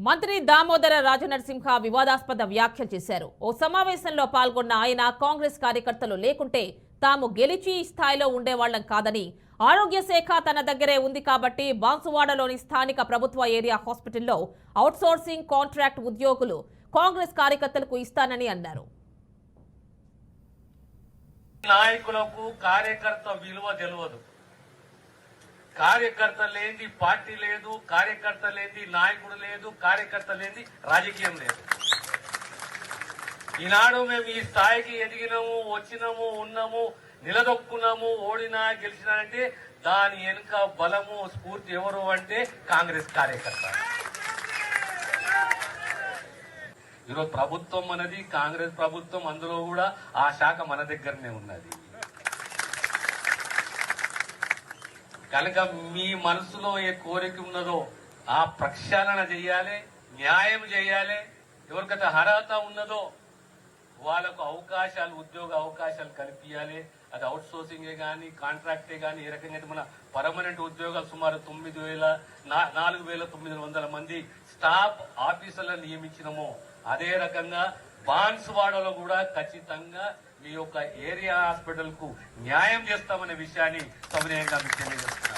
మంత్రి దామోదర రాజనరసింహ వివాదాస్పద వ్యాఖ్యలు చేశారు. ఓ సమావేశంలో పాల్గొన్న ఆయన కాంగ్రెస్ కార్యకర్తలు లేకుంటే తాము గెలిచి స్థాయిలో ఉండేవాళ్లం కాదని, ఆరోగ్య శాఖ తన దగ్గరే ఉంది కాబట్టి బాన్సువాడలోని స్థానిక ప్రభుత్వ ఏరియా హాస్పిటల్లో అవుట్సోర్సింగ్ కాంట్రాక్ట్ ఉద్యోగులు కాంగ్రెస్ కార్యకర్తలకు ఇస్తానని అన్నారు. నాయకులకు కార్యకర్త విలువ తెలియదు. కార్యకర్త లేని పార్టీ లేదు, కార్యకర్త లేని నాయకుడు లేదు, కార్యకర్త లేని రాజకీయం లేదు. ఈనాడు మేము ఈ స్థాయికి ఎదిగినాము, వచ్చినాము, ఉన్నాము, నిలదొక్కున్నాము, ఓడినా గెలిచినా అంటే దాని వెనుక బలము స్ఫూర్తి ఎవరు అంటే కాంగ్రెస్ కార్యకర్త. ఈరోజు ప్రభుత్వం అనేది కాంగ్రెస్ ప్రభుత్వం, అందులో కూడా ఆ శాఖ మన దగ్గరనే ఉన్నది. కనుక మీ మనసులో ఏ కోరిక ఉన్నదో ఆ ప్రక్షాళన చేయాలి, న్యాయం చేయాలి. ఎవరికైతే అర్హత ఉన్నదో వాళ్ళకు అవకాశాలు, ఉద్యోగ అవకాశాలు కల్పించాలి. అది అవుట్ సోర్సింగే కానీ కాంట్రాక్టే కానీ ఏ రకంగా మన పర్మనెంట్ ఉద్యోగాలు సుమారు 4,900 మంది స్టాఫ్ ఆఫీసర్లను నియమించినమో అదే రకంగా బాన్సువాడలో కూడా ఖచ్చితంగా మీ యొక్క ఏరియా హాస్పిటల్ కు న్యాయం చేస్తామనే విషయాన్ని సవినయంగా మీకు తెలియజేస్తున్నాను.